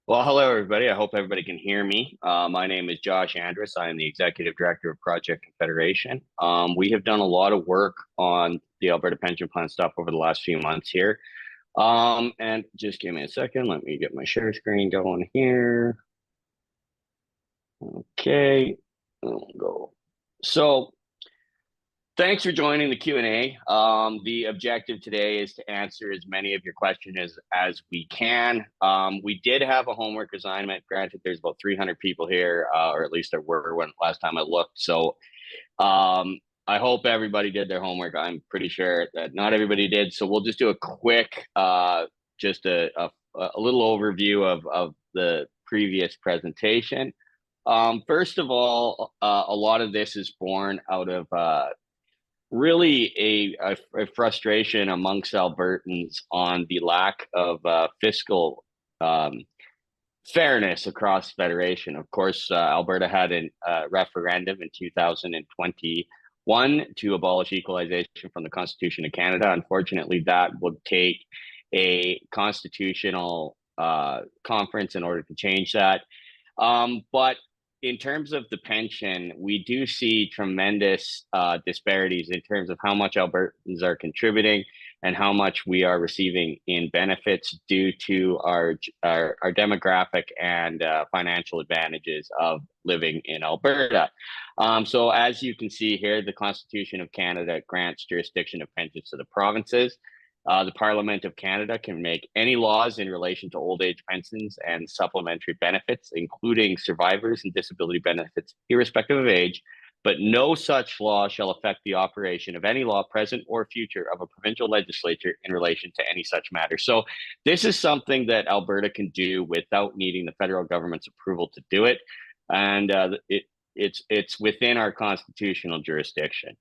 Well, hello, everybody. I hope everybody can hear me. My name is Josh Andrus. I am the Executive Director of Project Confederation. We have done a lot of work on the Alberta Pension Plan stuff over the last few months here. And just give me a second. Let me get my share screen going here. Okay, we'll go. So thanks for joining the Q&A. The objective today is to answer as many of your questions as we can. We did have a homework assignment. Granted, there's about 300 people here, or at least there were when last time I looked. So I hope everybody did their homework. I'm pretty sure that not everybody did. So we'll just do a quick, just a little overview of the previous presentation. First of all, a lot of this is born out of really a frustration amongst Albertans on the lack of fiscal fairness across the Federation. Of course, Alberta had a referendum in 2021 to abolish equalization from the Constitution of Canada. Unfortunately, that would take a constitutional conference in order to change that. But in terms of the pension, we do see tremendous disparities in terms of how much Albertans are contributing and how much we are receiving in benefits due to our demographic and financial advantages of living in Alberta. So as you can see here, the Constitution of Canada grants jurisdiction of pensions to the provinces. The Parliament of Canada can make any laws in relation to old age pensions and supplementary benefits, including survivors and disability benefits, irrespective of age, but no such law shall affect the operation of any law, present or future, of a provincial legislature in relation to any such matter. So this is something that Alberta can do without needing the federal government's approval to do it. And it's within our constitutional jurisdiction.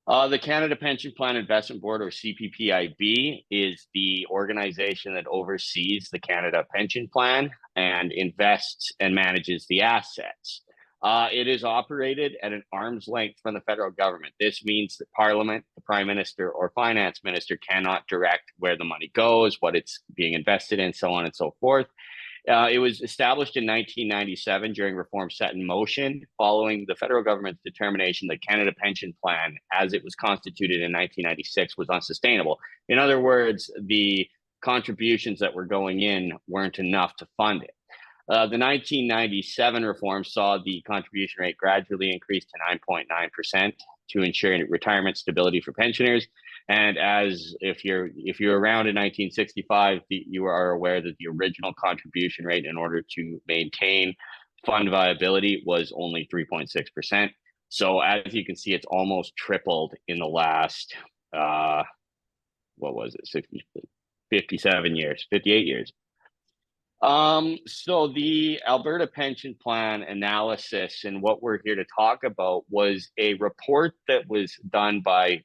The Canada Pension Plan Investment Board, or CPPIB, is the organization that oversees the Canada Pension Plan and invests and manages the assets. It is operated at an arm's length from the federal government. This means that Parliament, the Prime Minister, or Finance Minister cannot direct where the money goes, what it's being invested in, so on and so forth. It was established in 1997 during reforms set in motion following the federal government's determination that Canada Pension Plan, as it was constituted in 1996, was unsustainable. In other words, the contributions that were going in weren't enough to fund it. The 1997 reform saw the contribution rate gradually increase to 9.9% to ensure retirement stability for pensioners. And as if you're around in 1965, you are aware that the original contribution rate in order to maintain fund viability was only 3.6%. So as you can see, it's almost tripled in the last, what was it, 57 years, 58 years. So the Alberta Pension Plan analysis and what we're here to talk about was a report that was done by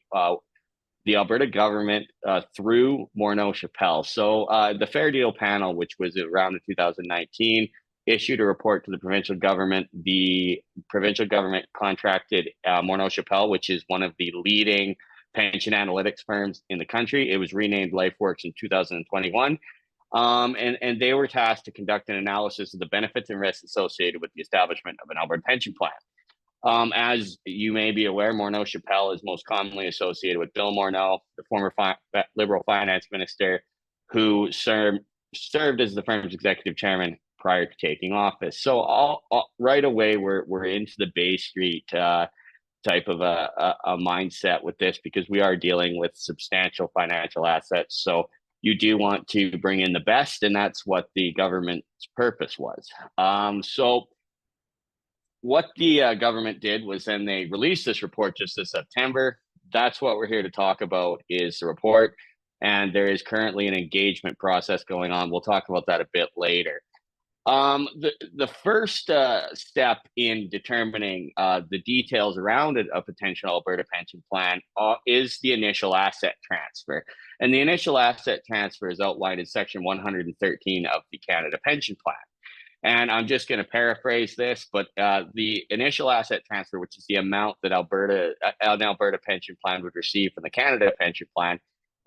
the Alberta government through Morneau-Shepell. So the Fair Deal panel, which was around in 2019, issued a report to the provincial government. The provincial government contracted Morneau-Shepell, which is one of the leading pension analytics firms in the country. It was renamed LifeWorks in 2021. And they were tasked to conduct an analysis of the benefits and risks associated with the establishment of an Alberta pension plan. As you may be aware, Morneau-Shepell is most commonly associated with Bill Morneau, the former Liberal finance minister, who served as the firm's executive chairman prior to taking office. So right away, we're into the Bay Street type of a mindset with this, because we are dealing with substantial financial assets. So you do want to bring in the best, and that's what the government's purpose was. So what the government did was then they released this report just this September. That's what we're here to talk about, is the report. And there is currently an engagement process going on. We'll talk about that a bit later. The first step in determining the details around a potential Alberta pension plan is the initial asset transfer. And the initial asset transfer is outlined in Section 113 of the Canada Pension Plan. And I'm just going to paraphrase this, but the initial asset transfer, which is the amount that an Alberta pension plan would receive from the Canada Pension Plan,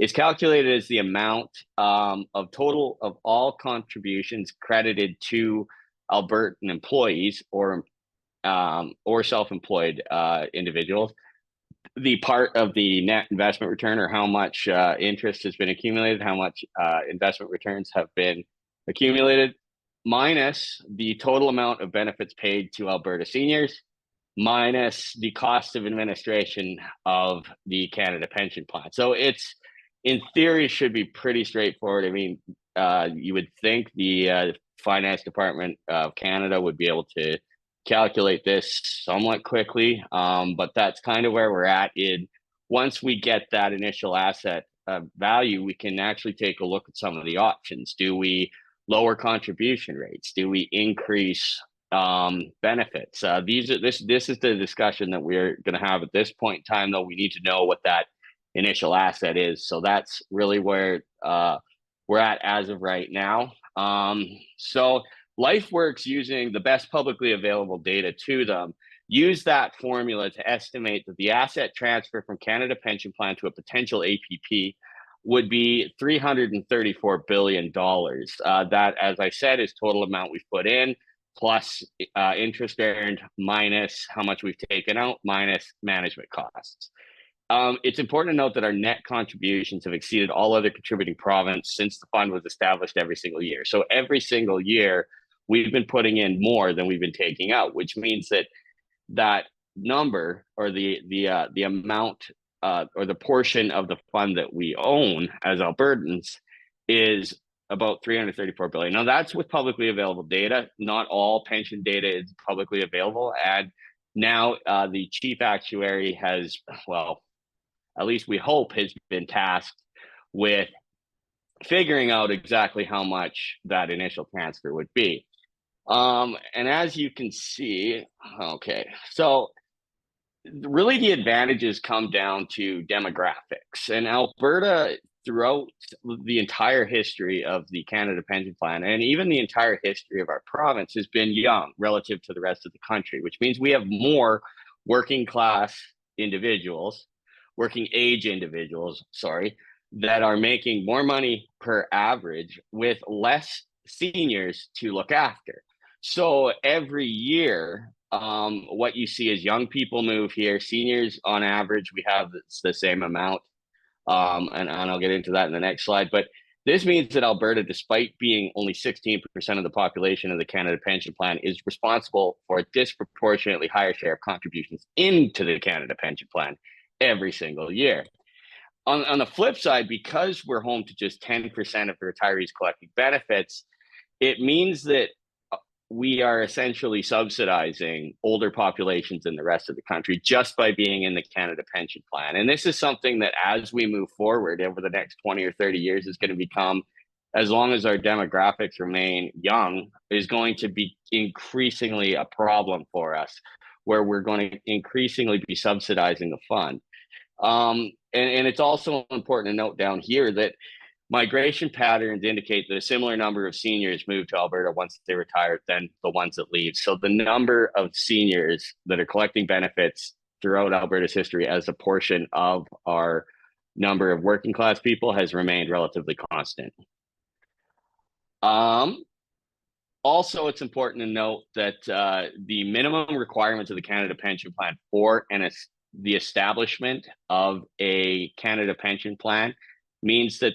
It's calculated as the amount of total of all contributions credited to Albertan employees or self-employed individuals, the part of the net investment return, or how much interest has been accumulated, how much investment returns have been accumulated, minus the total amount of benefits paid to Alberta seniors, minus the cost of administration of the Canada Pension Plan. So it's, in theory, should be pretty straightforward. I mean, you would think the Finance Department of Canada would be able to calculate this somewhat quickly, but that's kind of where we're at. Once we get that initial asset value, we can actually take a look at some of the options. Do we lower contribution rates? Do we increase benefits? This is the discussion that we're going to have at this point in time, though. We need to know what that initial asset is. So that's really where we're at as of right now. So LifeWorks, using the best publicly available data to them, use that formula to estimate that the asset transfer from Canada Pension Plan to a potential APP would be $334 billion. That, as I said, is total amount we've put in, plus interest earned, minus how much we've taken out, minus management costs. It's important to note that our net contributions have exceeded all other contributing provinces since the fund was established every single year. So every single year, we've been putting in more than we've been taking out, which means that number, or the amount or the portion of the fund that we own as Albertans, is about $334 billion. Now, that's with publicly available data. Not all pension data is publicly available. And now the chief actuary has, well, at least we hope, has been tasked with figuring out exactly how much that initial transfer would be. And as you can see, okay, so really the advantages come down to demographics. And Alberta, throughout the entire history of the Canada Pension Plan, and even the entire history of our province, has been young relative to the rest of the country, which means we have more working age individuals, that are making more money per average with less seniors to look after. So every year, what you see is young people move here. Seniors, on average, we have the same amount. And I'll get into that in the next slide. But this means that Alberta, despite being only 16% of the population of the Canada Pension Plan, is responsible for a disproportionately higher share of contributions into the Canada Pension Plan every single year. On the flip side, because we're home to just 10% of the retirees collecting benefits, it means that we are essentially subsidizing older populations in the rest of the country just by being in the Canada Pension Plan. And this is something that, as we move forward over the next 20 or 30 years, is going to become, as long as our demographics remain young, is going to be increasingly a problem for us, where we're going to increasingly be subsidizing the fund. And it's also important to note down here that migration patterns indicate that a similar number of seniors move to Alberta once they retire than the ones that leave. So the number of seniors that are collecting benefits throughout Alberta's history as a portion of our number of working class people has remained relatively constant. Also, it's important to note that the minimum requirements of the Canada Pension Plan for the establishment of a Canada Pension Plan means that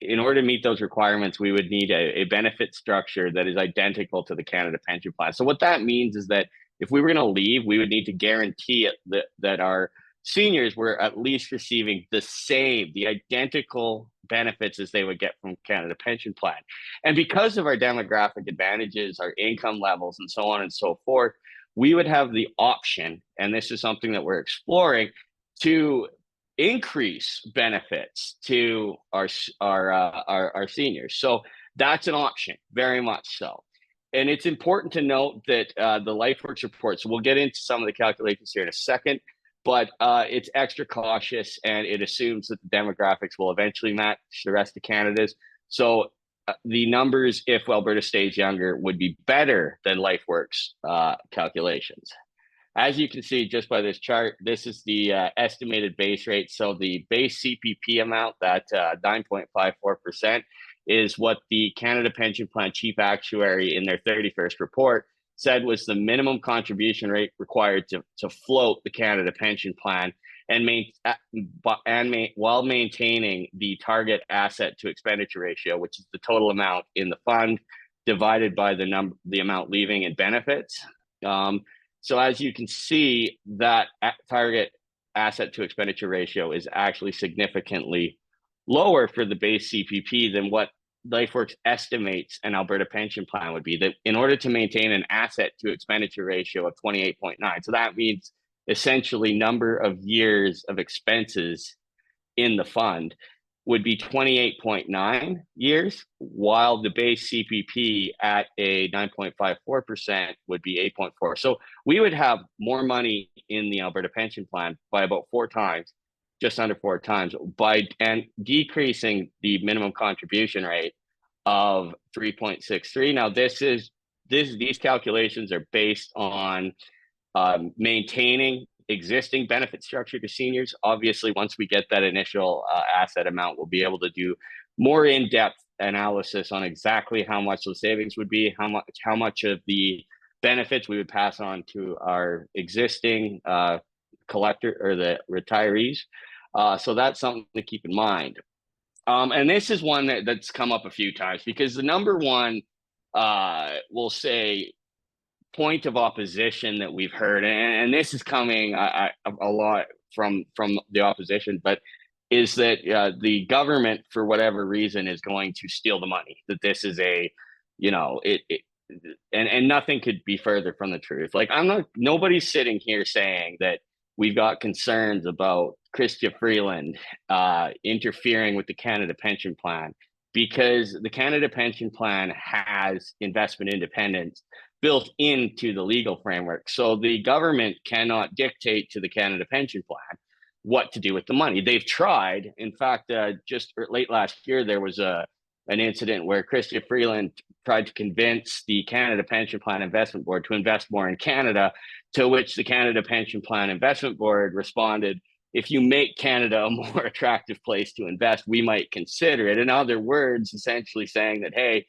in order to meet those requirements, we would need a benefit structure that is identical to the Canada Pension Plan. So what that means is that if we were going to leave, we would need to guarantee that our seniors were at least receiving the identical benefits as they would get from Canada Pension Plan. And because of our demographic advantages, our income levels, and so on and so forth, we would have the option, and this is something that we're exploring, to increase benefits to our seniors. So that's an option, very much so. And it's important to note that the LifeWorks report, so we'll get into some of the calculations here in a second, but it's extra cautious, and it assumes that the demographics will eventually match the rest of Canada's. So the numbers, if Alberta stays younger, would be better than LifeWorks calculations. as you can see just by this chart, this is the estimated base rate. So the base CPP amount, that 9.54%, is what the Canada Pension Plan chief actuary in their 31st report said was the minimum contribution rate required to float the Canada Pension Plan while maintaining the target asset to expenditure ratio, which is the total amount in the fund divided by the amount leaving in benefits. So as you can see, that target asset to expenditure ratio is actually significantly lower for the base CPP than what LifeWorks estimates an Alberta pension plan would be. That in order to maintain an asset to expenditure ratio of 28.9, so that means essentially number of years of expenses in the fund would be 28.9 years, while the base CPP at a 9.54% would be 8.4. So we would have more money in the Alberta pension plan by about 4 times, just under 4 times, and decreasing the minimum contribution rate of 3.63. Now, these calculations are based on maintaining existing benefit structure to seniors. Obviously, once we get that initial asset amount, we'll be able to do more in-depth analysis on exactly how much those savings would be, how much of the benefits we would pass on to our existing collector or the retirees. So that's something to keep in mind. And this is one that's come up a few times, because the number one, we'll say, point of opposition that we've heard, and this is coming a lot from the opposition, but is that the government, for whatever reason, is going to steal the money. That this is and nothing could be further from the truth. Like, nobody's sitting here saying that we've got concerns about Chrystia Freeland interfering with the Canada Pension Plan, because the Canada Pension Plan has investment independence built into the legal framework. So the government cannot dictate to the Canada Pension Plan what to do with the money. They've tried. In fact, just late last year, there was an incident where Chrystia Freeland tried to convince the Canada Pension Plan Investment Board to invest more in Canada, to which the Canada Pension Plan Investment Board responded, if you make Canada a more attractive place to invest, we might consider it. In other words, essentially saying that, hey,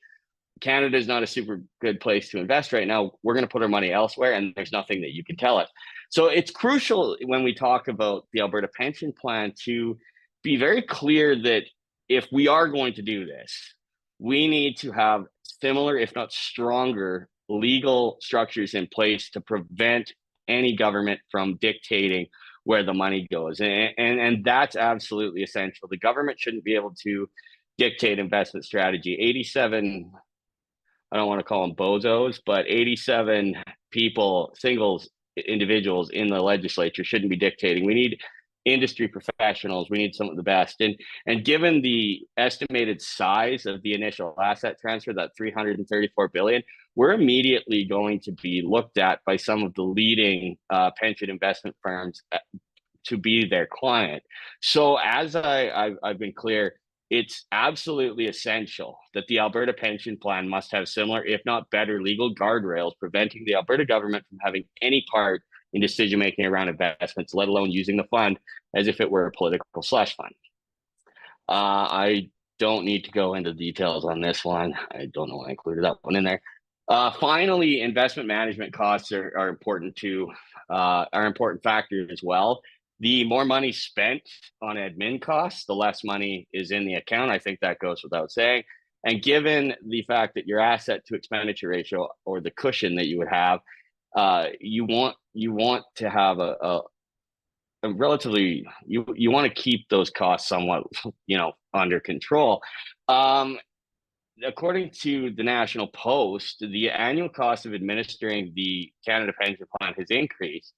Canada is not a super good place to invest right now. We're going to put our money elsewhere, and there's nothing that you can tell us. So it's crucial when we talk about the Alberta Pension Plan to be very clear that if we are going to do this, we need to have similar, if not stronger, legal structures in place to prevent any government from dictating where the money goes. And that's absolutely essential. The government shouldn't be able to dictate investment strategy. 87, I don't want to call them bozos, but 87 people, individuals in the legislature shouldn't be dictating. We need industry professionals. We need some of the best. And given the estimated size of the initial asset transfer, that $334 billion, we're immediately going to be looked at by some of the leading pension investment firms to be their client. So as I've been clear, it's absolutely essential that the Alberta Pension Plan must have similar, if not better, legal guardrails preventing the Alberta government from having any part in decision-making around investments, let alone using the fund as if it were a political slush fund. I don't need to go into details on this one. I don't know why I included that one in there. Finally, investment management costs are important too, are an important factor as well. The more money spent on admin costs, the less money is in the account. I think that goes without saying. And given the fact that your asset to expenditure ratio, or the cushion that you would have, you want to have a relatively, you want to keep those costs somewhat, under control. According to the National Post, the annual cost of administering the Canada Pension Plan has increased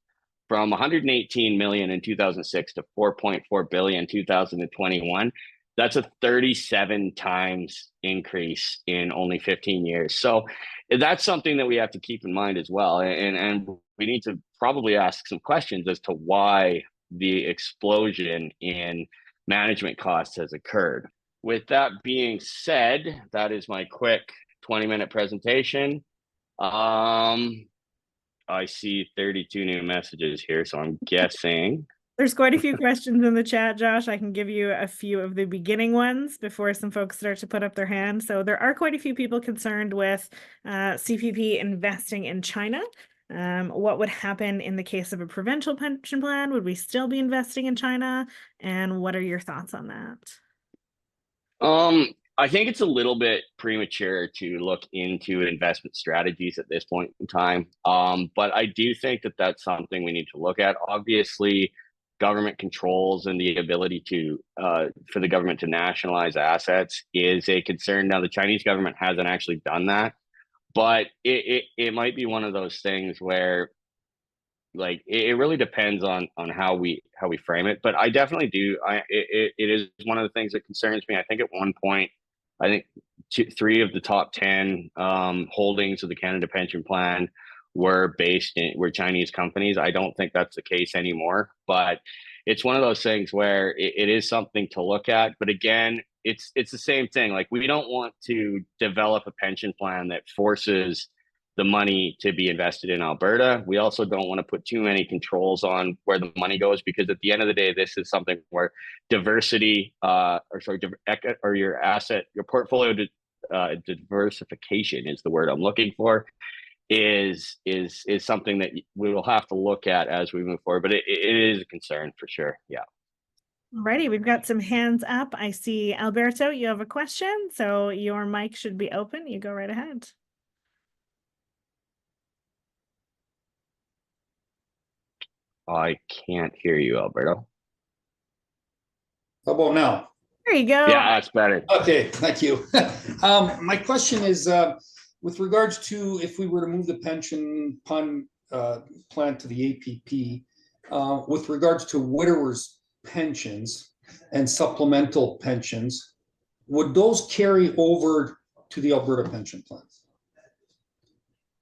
from 118 million in 2006 to 4.4 billion in 2021. That's a 37 times increase in only 15 years. So that's something that we have to keep in mind as well. And we need to probably ask some questions as to why the explosion in management costs has occurred. With that being said, that is my quick 20-minute presentation. I see 32 new messages here, so I'm guessing. There's quite a few questions in the chat, Josh. I can give you a few of the beginning ones before some folks start to put up their hands. So there are quite a few people concerned with CPP investing in China. What would happen in the case of a provincial pension plan? Would we still be investing in China? And what are your thoughts on that? I think it's a little bit premature to look into investment strategies at this point in time. But I do think that that's something we need to look at. Obviously, government controls and the ability to for the government to nationalize assets is a concern. Now, the Chinese government hasn't actually done that, but it might be one of those things where like it really depends on how we frame it. But I definitely do. It is one of the things that concerns me. I think at one point, I think three of the top 10 holdings of the Canada Pension Plan were Chinese companies. I don't think that's the case anymore, but it's one of those things where it is something to look at. But again, it's the same thing. Like, we don't want to develop a pension plan that forces the money to be invested in Alberta. We also don't want to put too many controls on where the money goes, because at the end of the day, this is something where diversity, or your portfolio diversification is the word I'm looking for, is something that we will have to look at as we move forward. But it is a concern for sure. Yeah. Alrighty, we've got some hands up. I see Alberto, you have a question, so your mic should be open. You go right ahead. I can't hear you, Alberto. How about now? There you go. Yeah, that's better. Okay, thank you. My question is, with regards to if we were to move the pension plan to the APP, with regards to widowers' pensions and supplemental pensions, would those carry over to the Alberta Pension Plan?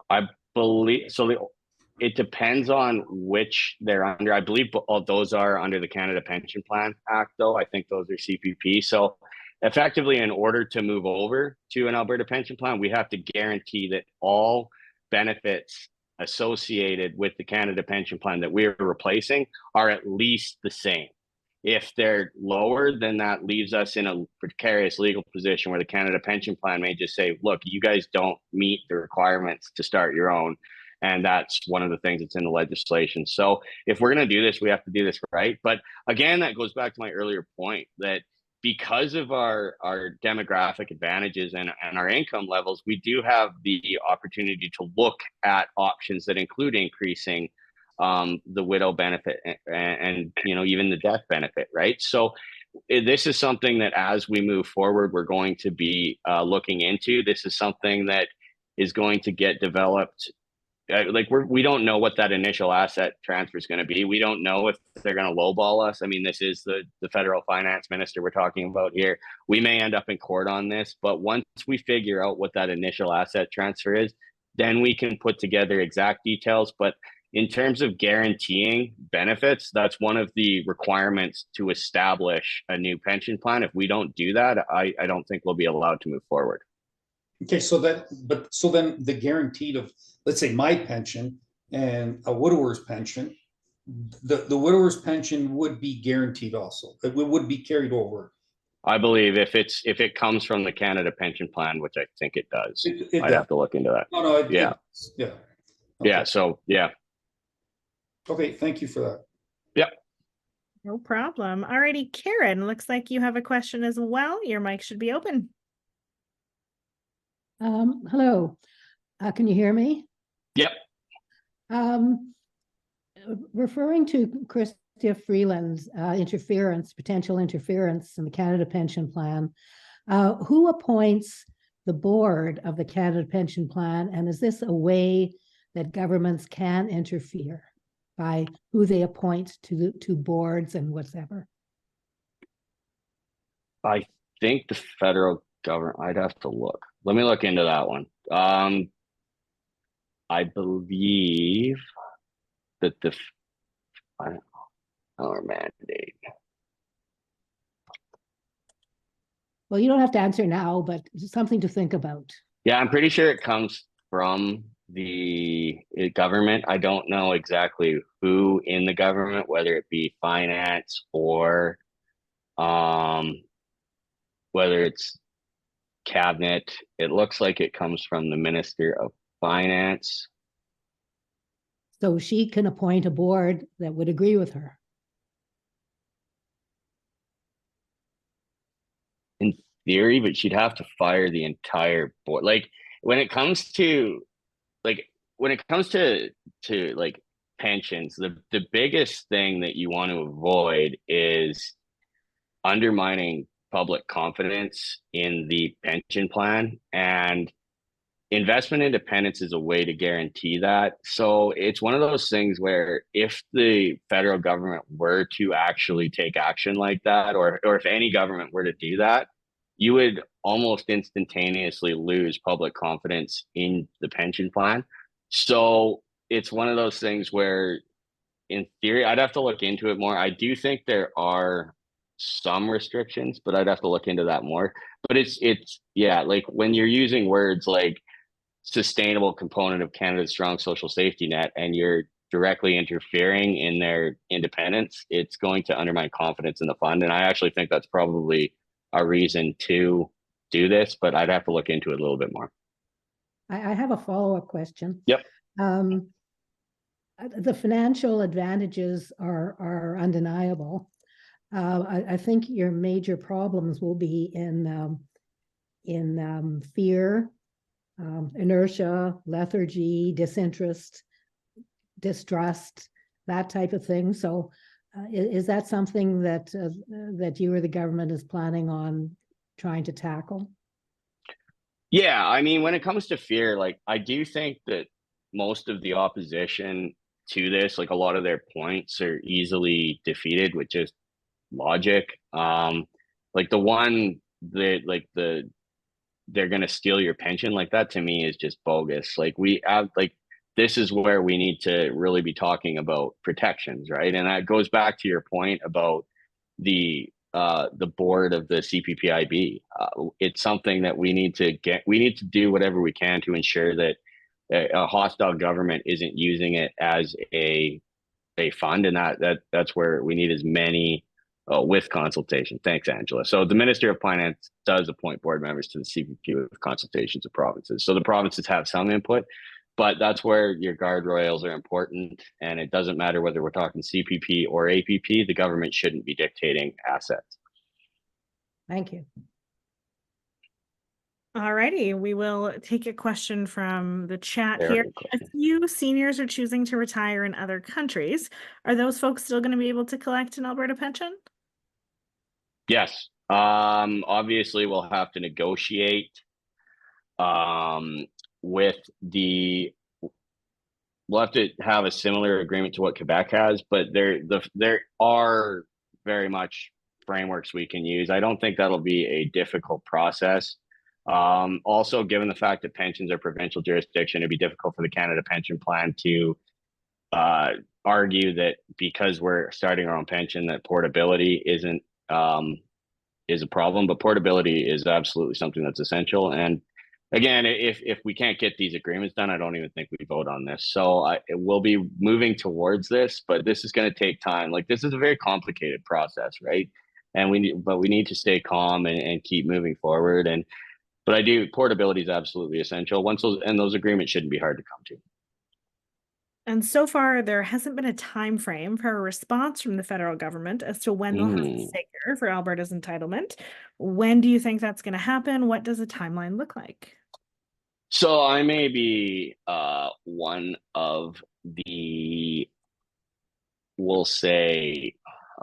I believe so. It depends on which they're under. I believe all those are under the Canada Pension Plan Act, though. I think those are CPP. So effectively, in order to move over to an Alberta pension plan, we have to guarantee that all benefits associated with the Canada Pension Plan that we're replacing are at least the same. If they're lower, then that leaves us in a precarious legal position where the Canada Pension Plan may just say, look, you guys don't meet the requirements to start your own. And that's one of the things that's in the legislation. So if we're going to do this, we have to do this right. But again, that goes back to my earlier point that because of our demographic advantages and our income levels, we do have the opportunity to look at options that include increasing the widow benefit and even the death benefit, right? So this is something that as we move forward, we're going to be looking into. This is something that is going to get developed. We don't know what that initial asset transfer is going to be. We don't know if they're going to lowball us. I mean, this is the federal finance minister we're talking about here. We may end up in court on this, but once we figure out what that initial asset transfer is, then we can put together exact details. But in terms of guaranteeing benefits, that's one of the requirements to establish a new pension plan. If we don't do that, I don't think we'll be allowed to move forward. Okay, so then the guaranteed of, let's say, my pension and a widower's pension, the widower's pension would be guaranteed also. It would be carried over. I believe if it comes from the Canada Pension Plan, which I think it does. I'd have to look into that. No, yeah. Yeah. Okay. Yeah. So yeah. Okay, thank you for that. Yep. No problem. Alrighty, Karen, looks like you have a question as well. Your mic should be open. Hello, can you hear me? Yep. Referring to Chrystia Freeland's potential interference in the Canada Pension Plan, who appoints the board of the Canada Pension Plan, and is this a way that governments can interfere by who they appoint to boards and whatever? I think the federal government, I'd have to look. Let me look into that one. I believe that our mandate. Well, you don't have to answer now, but it's something to think about. Yeah, I'm pretty sure it comes from the government. I don't know exactly who in the government, whether it be finance or whether it's cabinet. It looks like it comes from the Minister of Finance. So she can appoint a board that would agree with her. In theory, but she'd have to fire the entire board. Like when it comes to like pensions, the biggest thing that you want to avoid is undermining public confidence in the pension plan, and investment independence is a way to guarantee that. So it's one of those things where if the federal government were to actually take action like that, or if any government were to do that, you would almost instantaneously lose public confidence in the pension plan. So it's one of those things where, in theory, I'd have to look into it more. I do think there are some restrictions, but I'd have to look into that more. But it's yeah, like when you're using words like sustainable component of Canada's strong social safety net and you're directly interfering in their independence, it's going to undermine confidence in the fund. And I actually think that's probably a reason to do this, but I'd have to look into it a little bit more. I have a follow-up question. Yep. The financial advantages are undeniable. I think your major problems will be in fear, inertia, lethargy, disinterest, distrust, that type of thing. So is that something that you or the government is planning on trying to tackle? Yeah, I mean, when it comes to fear, like I do think that most of the opposition to this, like a lot of their points are easily defeated with just logic. Like the one that like they're going to steal your pension, like that to me is just bogus. Like we have like this is where we need to really be talking about protections, right? And that goes back to your point about the board of the CPPIB. It's something that we need to do whatever we can to ensure that a hostile government isn't using it as a fund, and that's where we need as many with consultation. Thanks, Angela. So the Minister of Finance does appoint board members to the CPP with consultations of provinces. So the provinces have some input, but that's where your guardrails are important. And it doesn't matter whether we're talking CPP or APP, the government shouldn't be dictating assets. Thank you. All righty, we will take a question from the chat here. A few seniors are choosing to retire in other countries. Are those folks still going to be able to collect an Alberta pension? Yes. Obviously, we'll have to negotiate with we'll have to have a similar agreement to what Quebec has, but there are very much frameworks we can use. I don't think that'll be a difficult process. Also, given the fact that pensions are provincial jurisdiction, it'd be difficult for the Canada Pension Plan to argue that because we're starting our own pension, that portability isn't is a problem. But portability is absolutely something that's essential. And again, if we can't get these agreements done, I don't even think we vote on this. So we'll be moving towards this, but this is going to take time. Like this is a very complicated process, right? And we need to stay calm and keep moving forward. But portability is absolutely essential. Those agreements shouldn't be hard to come to. And so far, there hasn't been a time frame for a response from the federal government as to when they'll have a figure for Alberta's entitlement. When do you think that's going to happen? What does a timeline look like? So I may be one of the, we'll say,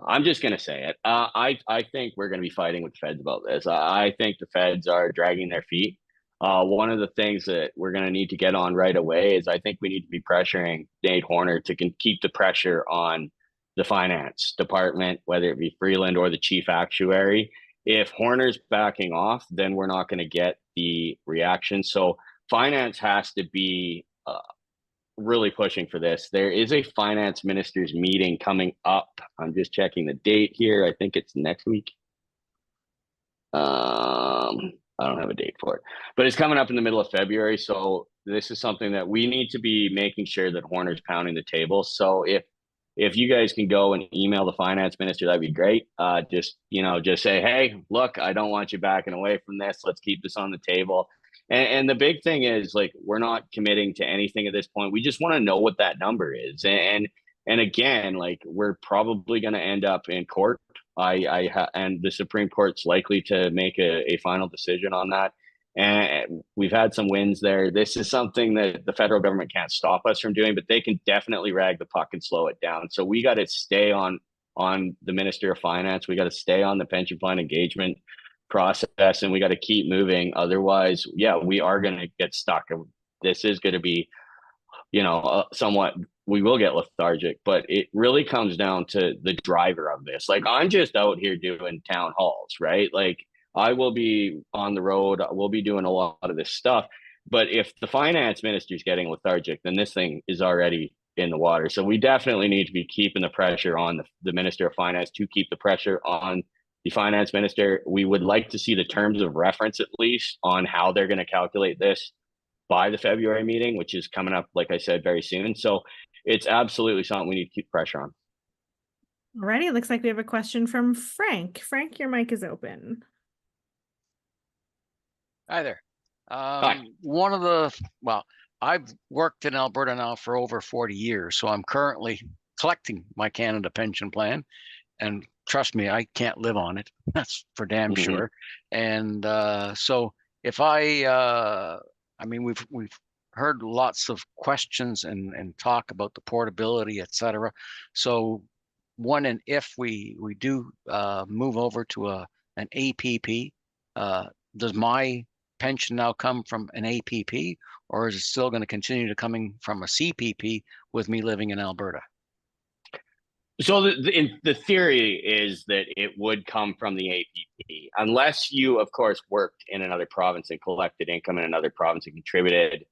I'm just going to say it. I think we're going to be fighting with the feds about this. I think the feds are dragging their feet. One of the things that we're going to need to get on right away is I think we need to be pressuring Nate Horner to keep the pressure on the finance department, whether it be Freeland or the chief actuary. If Horner's backing off, then we're not going to get the reaction. So finance has to be really pushing for this. There is a finance minister's meeting coming up. I'm just checking the date here. I think it's next week. I don't have a date for it, but it's coming up in the middle of February. So this is something that we need to be making sure that Horner's pounding the table. So if you guys can go and email the finance minister, that'd be great. Just say, hey, look, I don't want you backing away from this. Let's keep this on the table. And the big thing is, like, we're not committing to anything at this point. We just want to know what that number is. And again, like, we're probably going to end up in court. And the Supreme Court's likely to make a final decision on that. And we've had some wins there. This is something that the federal government can't stop us from doing, but they can definitely rag the puck and slow it down. So we got to stay on the Minister of Finance. We got to stay on the pension plan engagement process, and we got to keep moving. Otherwise, yeah, we are going to get stuck. This is going to be, somewhat, we will get lethargic, but it really comes down to the driver of this. Like, I'm just out here doing town halls, right? Like, I will be on the road. We'll be doing a lot of this stuff. But if the finance minister is getting lethargic, then this thing is already in the water. So we definitely need to be keeping the pressure on the Minister of Finance to keep the pressure on the finance minister. We would like to see the terms of reference, at least, on how they're going to calculate this by the February meeting, which is coming up, like I said, very soon. So it's absolutely something we need to keep pressure on. Alrighty, it looks like we have a question from Frank. Frank, your mic is open. Hi there. Hi. I've worked in Alberta now for over 40 years, so I'm currently collecting my Canada Pension Plan, and trust me, I can't live on it. That's for damn sure. And so if we've heard lots of questions and talk about the portability, etc. So and if we do move over to an APP, does my pension now come from an APP, or is it still going to continue to coming from a CPP with me living in Alberta? So the theory is that it would come from the APP, unless you, of course, worked in another province and collected income in another province and contributed.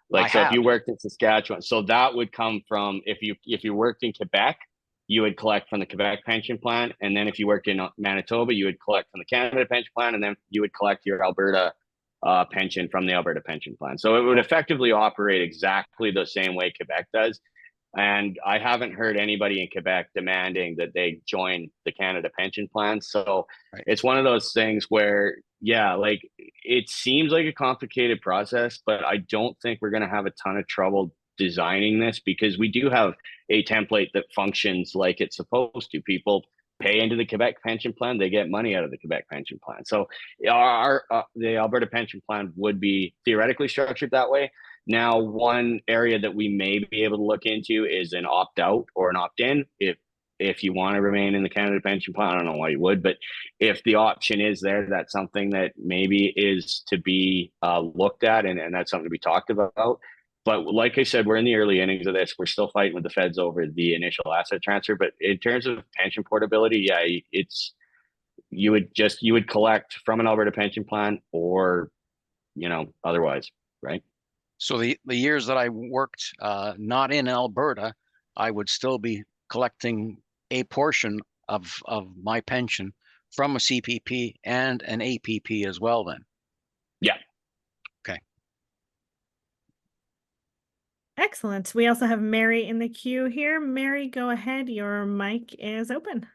If you worked in Saskatchewan, so that would come from, if you worked in Quebec, you would collect from the Quebec pension plan, and then if you worked in Manitoba, you would collect from the Canada pension plan, and then you would collect your Alberta pension from the Alberta pension plan. So it would effectively operate exactly the same way Quebec does. And I haven't heard anybody in Quebec demanding that they join the Canada pension plan. So It's one of those things where, yeah, like, it seems like a complicated process, but I don't think we're going to have a ton of trouble designing this, because we do have a template that functions like it's supposed to. People pay into the Quebec pension plan, they get money out of the Quebec pension plan. So the Alberta pension plan would be theoretically structured that way. Now, one area that we may be able to look into is an opt-out or an opt-in. If you want to remain in the Canada pension plan, I don't know why you would, but if the option is there, that's something that maybe is to be looked at, and that's something to be talked about. But like I said, we're in the early innings of this. We're still fighting with the feds over the initial asset transfer. But in terms of pension portability, yeah, you would collect from an Alberta pension plan, or otherwise, right? So the years that I worked not in Alberta, I would still be collecting a portion of my pension from a CPP and an APP as well then. Yeah. Okay. Excellent. We also have Mary in the queue here. Mary, go ahead. Your mic is open.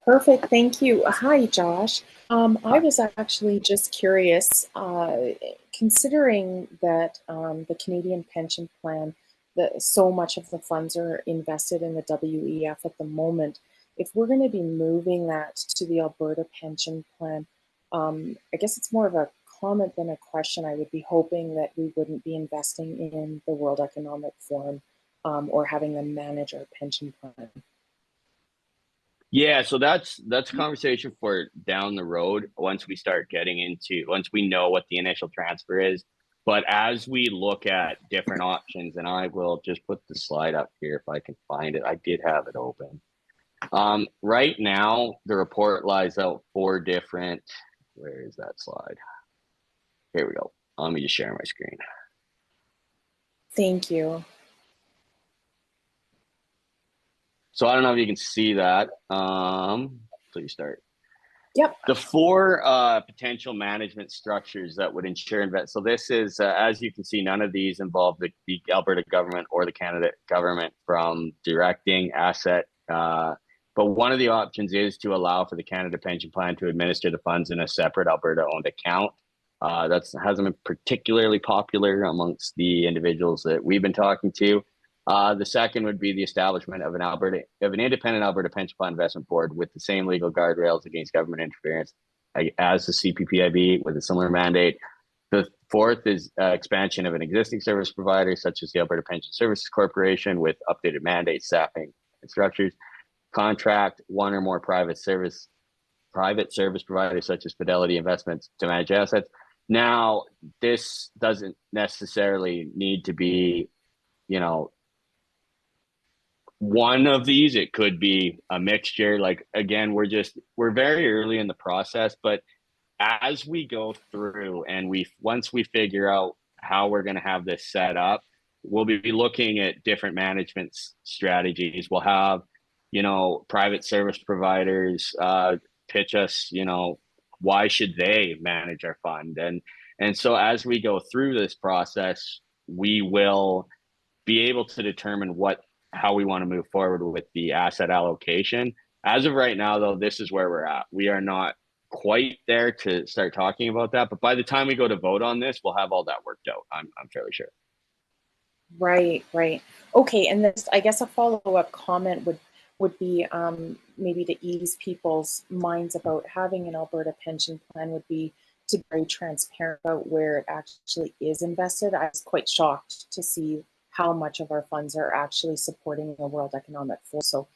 Perfect. Thank you. Hi, Josh. I was actually just curious, considering that the Canadian Pension Plan, so much of the funds are invested in the WEF at the moment. If we're going to be moving that to the Alberta Pension Plan, I guess it's more of a comment than a question. I would be hoping that we wouldn't be investing in the World Economic Forum or having them manage our pension plan. Yeah, so that's a conversation for down the road, once we know what the initial transfer is. But as we look at different options, and I will just put the slide up here if I can find it. I did have it open. Right now, the report lies out 4 different. Where is that slide? Here we go. Let me just share my screen. Thank you. So I don't know if you can see that. Please start. Yep. The four potential management structures that would ensure invest. So this is, as you can see, none of these involve the Alberta government or the Canada government from directing asset. But one of the options is to allow for the Canada Pension Plan to administer the funds in a separate Alberta-owned account. That hasn't been particularly popular amongst the individuals that we've been talking to. The second would be the establishment of an independent Alberta Pension Plan Investment Board with the same legal guardrails against government interference as the CPPIB with a similar mandate. The fourth is expansion of an existing service provider such as the Alberta Pension Services Corporation with updated mandates, staffing, and structures. Contract one or more private service providers such as Fidelity Investments to manage assets. Now, this doesn't necessarily need to be, one of these. It could be a mixture. Like, again, we're very early in the process, but as we go through and once we figure out how we're going to have this set up, we'll be looking at different management strategies. We'll have, private service providers pitch us, why should they manage our fund? And so as we go through this process, we will be able to determine how we want to move forward with the asset allocation. As of right now, though, this is where we're at. We are not quite there to start talking about that, but by the time we go to vote on this, we'll have all that worked out. I'm fairly sure. Right. Okay, and this, I guess, a follow-up comment would be maybe to ease people's minds about having an Alberta pension plan would be to be very transparent about where it actually is invested. I was quite shocked to see how much of our funds are actually supporting the World Economic Forum. So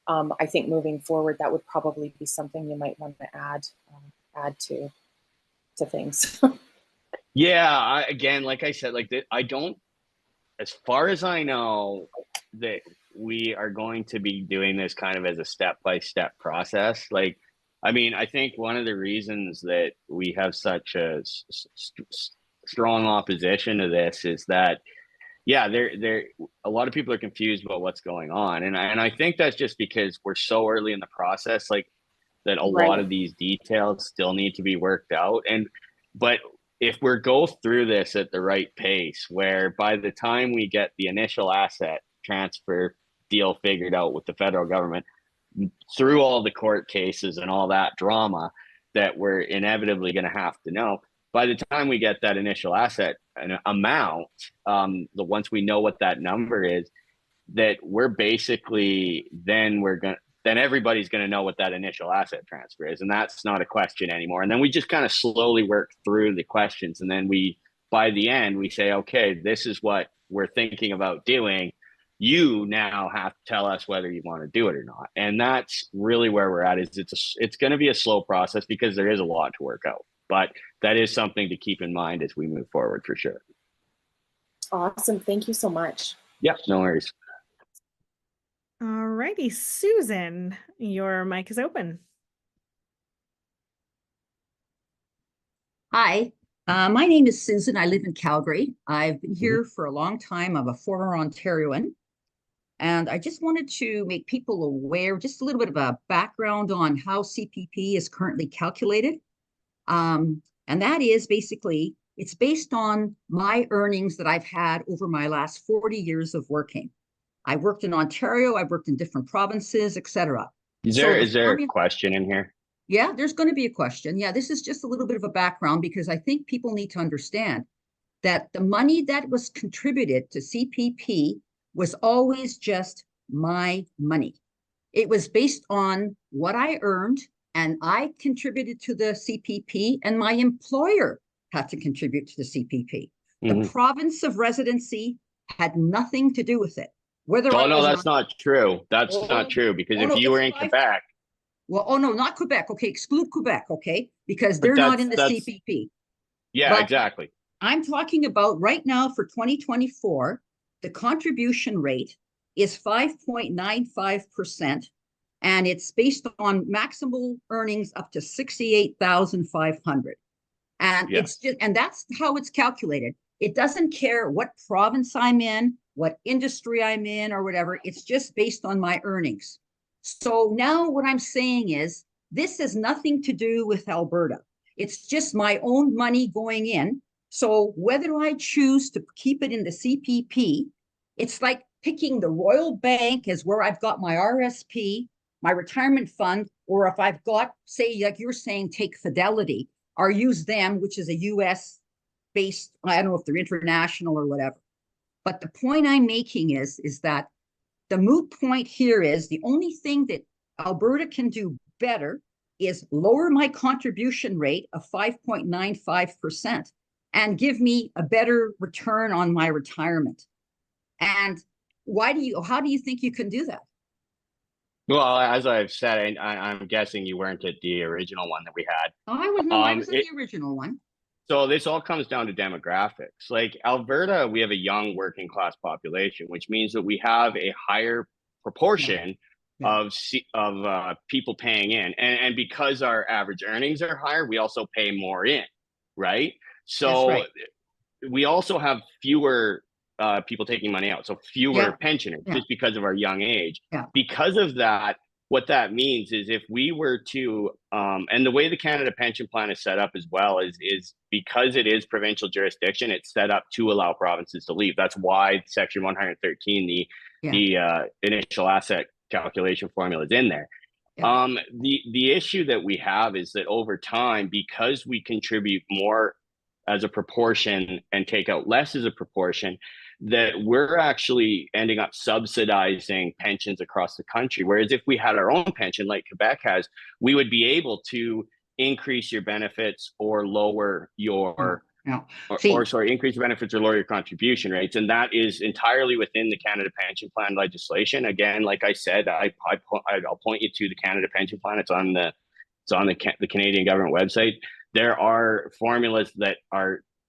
I think moving forward, that would probably be something you might want to add to things. Yeah, again, like I said, I don't, as far as I know, that we are going to be doing this kind of as a step-by-step process. I think one of the reasons that we have such a strong opposition to this is that, yeah, a lot of people are confused about what's going on. And I think that's just because we're so early in the process, that a lot of these details still need to be worked out. But if we go through this at the right pace, where by the time we get the initial asset transfer deal figured out with the federal government, through all the court cases and all that drama that we're inevitably going to have to know, by the time we get that initial asset amount, once we know what that number is, that we're basically, then everybody's going to know what that initial asset transfer is. And that's not a question anymore. And then we just kind of slowly work through the questions. And then by the end, we say, okay, this is what we're thinking about doing. You now have to tell us whether you want to do it or not. And that's really where we're at. It's going to be a slow process because there is a lot to work out. But that is something to keep in mind as we move forward, for sure. Awesome. Thank you so much. Yeah, no worries. All righty, Susan, your mic is open. Hi, my name is Susan. I live in Calgary. I've been here for a long time. I'm a former Ontarian. And I just wanted to make people aware, just a little bit of a background on how CPP is currently calculated. And that is basically, it's based on my earnings that I've had over my last 40 years of working. I worked in Ontario, I've worked in different provinces, etc. Is there a question in here? Yeah, there's going to be a question. Yeah, this is just a little bit of a background because I think people need to understand that the money that was contributed to CPP was always just my money. It was based on what I earned, and I contributed to the CPP, and my employer had to contribute to the CPP. The province of residency had nothing to do with it. That's not true. That's not true, because if you were in Quebec. Well, no, not Quebec. Okay, exclude Quebec, okay? Because they're not in the CPP. Yeah, but exactly. I'm talking about right now for 2024, the contribution rate is 5.95%, and it's based on maximal earnings up to 68,500. And it's just, and that's how it's calculated. It doesn't care what province I'm in, what industry I'm in, or whatever. It's just based on my earnings. So now what I'm saying is this has nothing to do with Alberta. It's just my own money going in. So whether I choose to keep it in the CPP, it's like picking the Royal Bank as where I've got my RSP, my retirement fund, or if I've got, say, like you're saying, take Fidelity, or use them, which is a US based, I don't know if they're international or whatever. But the point I'm making is that the moot point here is the only thing that Alberta can do better is lower my contribution rate of 5.95% and give me a better return on my retirement. And how do you think you can do that? Well, as I've said, I'm guessing you weren't at the original one that we had. Oh, I was at the original one. So this all comes down to demographics. Like Alberta, we have a young working class population, which means that we have a higher proportion of people paying in, and because our average earnings are higher, we also pay more in, right? So we also have fewer people taking money out, so fewer pensioners, just because of our young age. Because of that, what that means is if we were to, and the way the Canada Pension Plan is set up as well is because it is provincial jurisdiction, it's set up to allow provinces to leave. That's why Section 113, the initial asset calculation formula is in there. The issue that we have is that over time, because we contribute more as a proportion and take out less as a proportion, that we're actually ending up subsidizing pensions across the country. Whereas if we had our own pension like Quebec has, we would be able to increase your benefits or lower your increase your benefits or lower your contribution rates. And that is entirely within the Canada Pension Plan legislation. Again, like I said, I'll point you to the Canada Pension Plan. It's on the Canadian government website. There are formulas that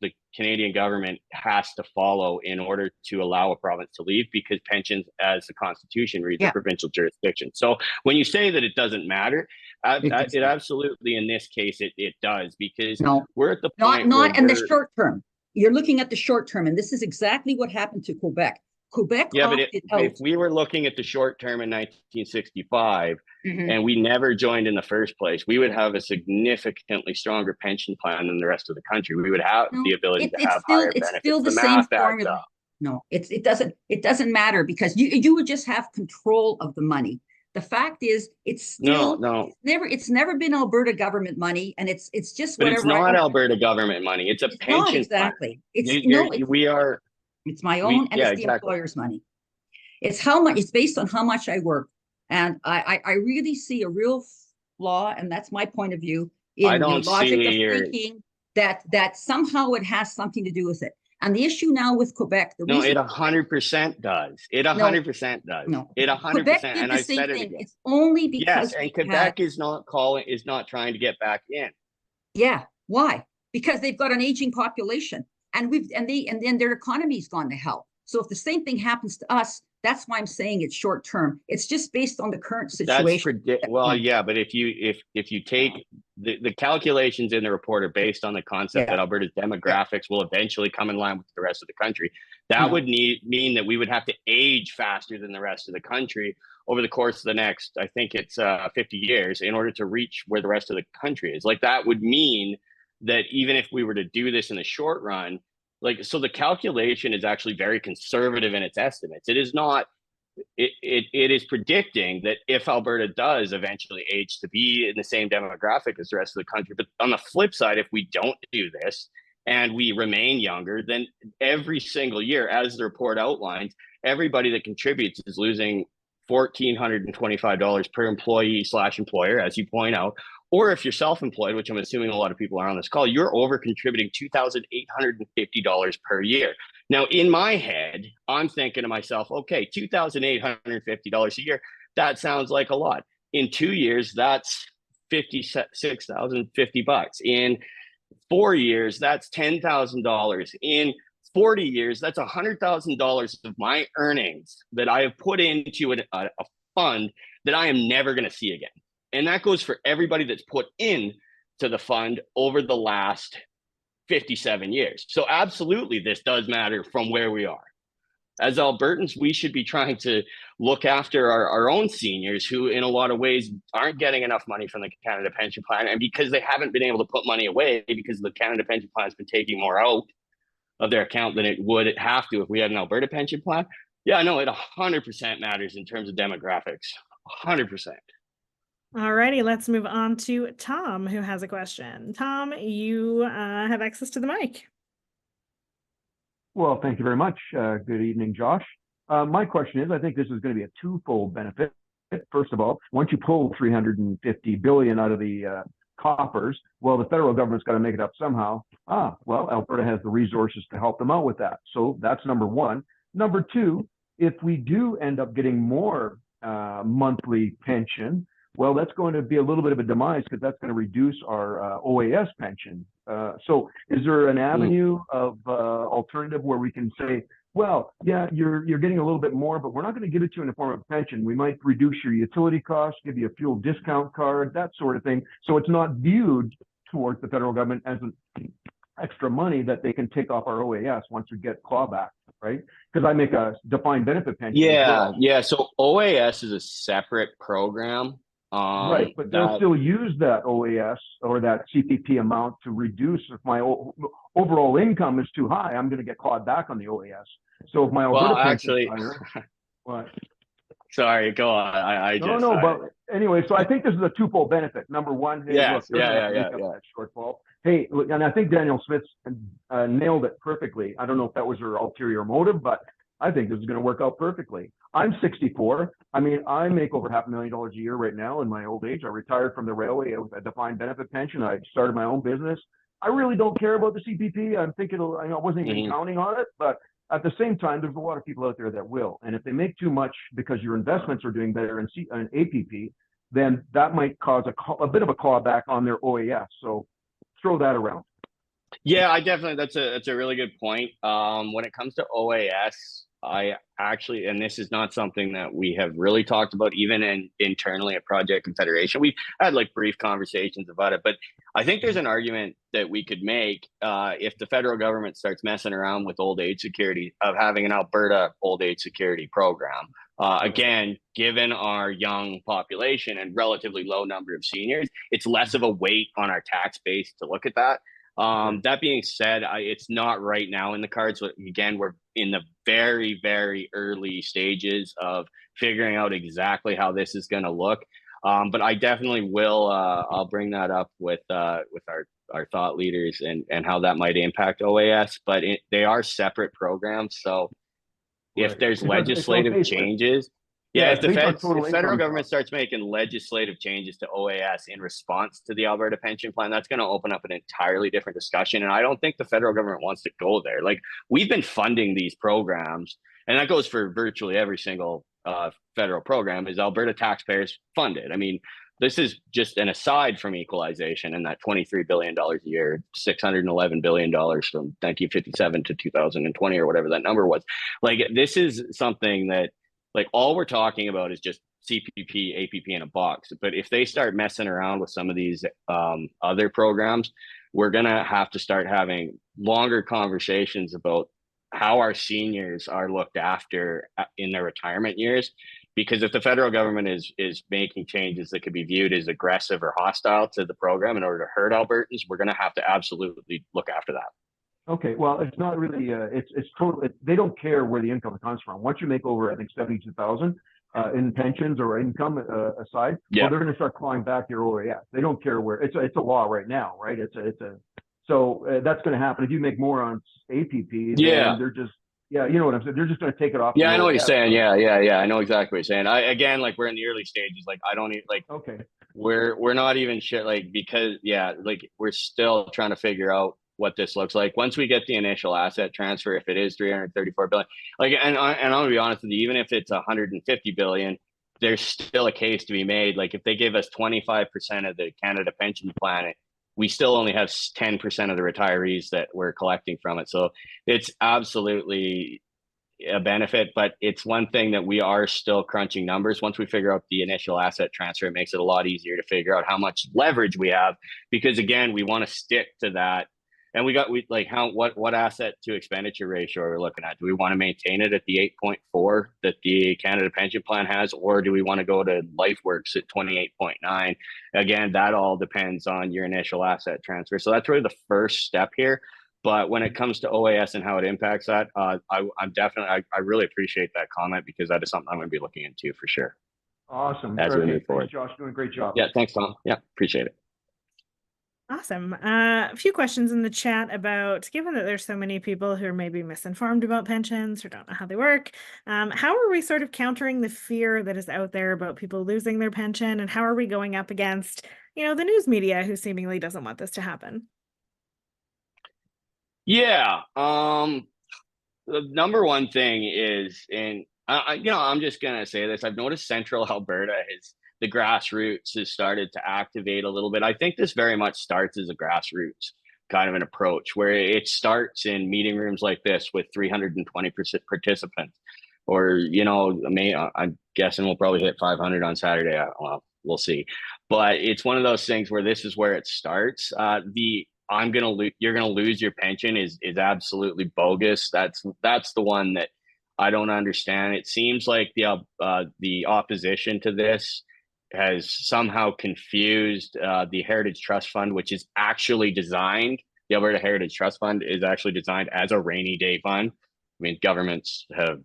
the Canadian government has to follow in order to allow a province to leave, because pensions, as the Constitution reads, are provincial jurisdiction. So when you say that it doesn't matter, it absolutely, in this case, it does, because we're at the point not in the short term. You're looking at the short term, and this is exactly what happened to Quebec. Quebec if we were looking at the short term in 1965 and we never joined in the first place, we would have a significantly stronger pension plan than the rest of the country. We would have the ability to have higher benefits. It's still the same formula. No, it doesn't matter, because you would just have control of the money. The fact is, it's still it's never been Alberta government money, and it's just whatever. But it's not Alberta government money. It's a pension. Exactly. Plan. It's my own, and it's the employer's money. It's how much. It's based on how much I work, and I really see a real flaw, and that's my point of view in the logic of thinking that somehow it has something to do with it. And the issue now with Quebec, it 100% does. It 100% does. No, it 100%. And I said it again. It's only because and Quebec is not trying to get back in. Yeah, why? Because they've got an aging population. And then their economy's gone to hell. So if the same thing happens to us, that's why I'm saying it's short term. It's just based on the current situation. But if you take the calculations in the report are based on the concept that Alberta's demographics will eventually come in line with the rest of the country. That would mean that we would have to age faster than the rest of the country over the course of the next, I think it's 50 years, in order to reach where the rest of the country is. Like, that would mean that even if we were to do this in the short run, so the calculation is actually very conservative in its estimates. It is not, it is predicting that if Alberta does eventually age to be in the same demographic as the rest of the country, but on the flip side, if we don't do this and we remain younger, then every single year, as the report outlines, everybody that contributes is losing $1,425 per employee/employer, as you point out. Or if you're self-employed, which I'm assuming a lot of people are on this call, you're over contributing $2,850 per year. Now, in my head, I'm thinking to myself, okay, $2,850 a year, that sounds like a lot. In 2 years, that's $56,050. In 4 years, that's $10,000. In 40 years, that's $100,000 of my earnings that I have put into a fund that I am never going to see again. And that goes for everybody that's put in to the fund over the last 57 years. So absolutely, this does matter from where we are. as Albertans, we should be trying to look after our own seniors who, in a lot of ways, aren't getting enough money from the Canada Pension Plan. And because they haven't been able to put money away because the Canada Pension Plan has been taking more out of their account than it would have to if we had an Alberta Pension Plan. Yeah, no, it 100% matters in terms of demographics. 100%. All righty, let's move on to Tom, who has a question. Tom, you have access to the mic. Well, thank you very much. Good evening, Josh. My question is, I think this is going to be a twofold benefit. First of all, once you pull $350 billion out of the coffers, well, the federal government's got to make it up somehow. Well, Alberta has the resources to help them out with that. So that's number one. Number two, if we do end up getting more monthly pension, well, that's going to be a little bit of a demise because that's going to reduce our OAS pension. So is there an avenue of alternative where we can say, well, yeah, you're getting a little bit more, but we're not going to give it to you in the form of a pension. We might reduce your utility costs, give you a fuel discount card, that sort of thing. So it's not viewed towards the federal government as an extra money that they can take off our OAS once we get clawback, right? Because I make a defined benefit pension. Yeah. So OAS is a separate program. Right, but they'll still use that OAS or that CPP amount to reduce if my overall income is too high. I'm going to get clawed back on the OAS. So if my Alberta actually, what? Sorry, go on. But anyway, so I think this is a twofold benefit. Number one, hey, look, that shortfall. Hey, and I think Danielle Smith nailed it perfectly. I don't know if that was her ulterior motive, but I think this is going to work out perfectly. I'm 64. I mean, I make over $500,000 a year right now in my old age. I retired from the railway with a defined benefit pension. I started my own business. I really don't care about the CPP. I'm thinking, I wasn't even counting on it, but at the same time, there's a lot of people out there that will. And if they make too much because your investments are doing better in APP, then that might cause a bit of a clawback on their OAS. So throw that around. Yeah, I definitely, that's a really good point. When it comes to OAS, I actually, and this is not something that we have really talked about even internally at Project Confederation. We've had like brief conversations about it, but I think there's an argument that we could make if the federal government starts messing around with old age security of having an Alberta old age security program. Again, given our young population and relatively low number of seniors, it's less of a weight on our tax base to look at that. That being said, it's not right now in the cards. Again, we're in the very, very early stages of figuring out exactly how this is going to look. But I definitely will. I'll bring that up with our thought leaders and how that might impact OAS. But they are separate programs. So if there's legislative changes. Yeah, if the federal government starts making legislative changes to OAS in response to the Alberta Pension Plan, that's going to open up an entirely different discussion. And I don't think the federal government wants to go there. Like, we've been funding these programs, and that goes for virtually every single federal program, is Alberta taxpayers funded. I mean, this is just an aside from equalization and that $23 billion a year, $611 billion from 1957 to 2020 or whatever that number was. Like, this is something that, like, all we're talking about is just CPP, APP in a box. But if they start messing around with some of these other programs, we're going to have to start having longer conversations about how our seniors are looked after in their retirement years. Because if the federal government is making changes that could be viewed as aggressive or hostile to the program in order to hurt Albertans, we're going to have to absolutely look after that. Okay, well, it's not really. It's totally. They don't care where the income comes from. Once you make over, I think, 72,000 in pensions or income aside, well, they're going to start clawing back your OAS. They don't care where. It's a law right now, right? So that's going to happen if you make more on APP. Then they're just. Yeah, you know what I'm saying. They're just going to take it off. Yeah, I know what you're saying. Yeah. I know exactly what you're saying. Again, like, we're in the early stages. Like, I don't even like. Okay. We're not even sure. Like, because like, we're still trying to figure out what this looks like once we get the initial asset transfer. If it is 334 billion, like, and I'm gonna be honest with you, even if it's 150 billion, there's still a case to be made. Like, if they give us 25% of the Canada Pension Plan, we still only have 10% of the retirees that we're collecting from it. So it's absolutely a benefit, but it's one thing that we are still crunching numbers. Once we figure out the initial asset transfer, it makes it a lot easier to figure out how much leverage we have, because again, we want to stick to that. And we like what asset to expenditure ratio are we looking at? Do we want to maintain it at the 8.4 that the Canada Pension Plan has, or do we want to go to LifeWorks at 28.9? Again, that all depends on your initial asset transfer. So that's really the first step here. But when it comes to OAS and how it impacts that, I really appreciate that comment, because that is something I'm going to be looking into for sure. Awesome. As we move forward. Thanks, Josh, doing a great job. Yeah, thanks, Tom. Yeah, appreciate it. Awesome. A few questions in the chat about, given that there's so many people who are maybe misinformed about pensions or don't know how they work, how are we sort of countering the fear that is out there about people losing their pension, and how are we going up against, the news media who seemingly doesn't want this to happen? Yeah. The number one thing is, I'm just gonna say this. I've noticed Central Alberta the grassroots has started to activate a little bit. I think this very much starts as a grassroots kind of an approach, where it starts in meeting rooms like this with 320 participants, or I'm guessing we'll probably hit 500 on Saturday. Well, we'll see, but it's one of those things where this is where it starts. You're gonna lose your pension is absolutely bogus. That's the one that I don't understand. It seems like the opposition to this has somehow confused the Heritage Trust Fund, which is actually designed. The Alberta Heritage Trust Fund is actually designed as a rainy day fund. I mean, governments have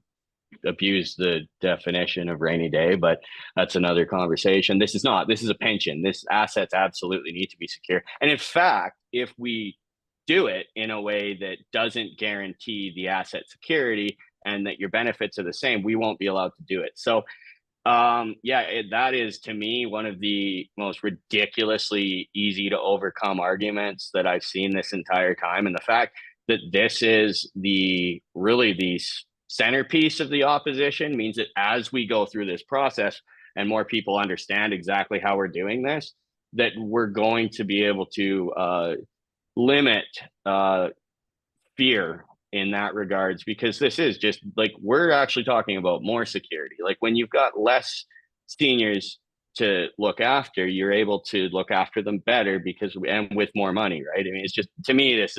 abused the definition of rainy day, but that's another conversation. This is not. This is a pension. This assets absolutely need to be secure. And in fact, if we do it in a way that doesn't guarantee the asset security and that your benefits are the same, we won't be allowed to do it. So that is, to me, one of the most ridiculously easy to overcome arguments that I've seen this entire time. And the fact that this is the centerpiece of the opposition means that as we go through this process and more people understand exactly how we're doing this, that we're going to be able to limit fear in that regards, because this is just like, we're actually talking about more security. Like, when you've got less seniors to look after, you're able to look after them better and with more money, right? I mean, it's just, to me, it's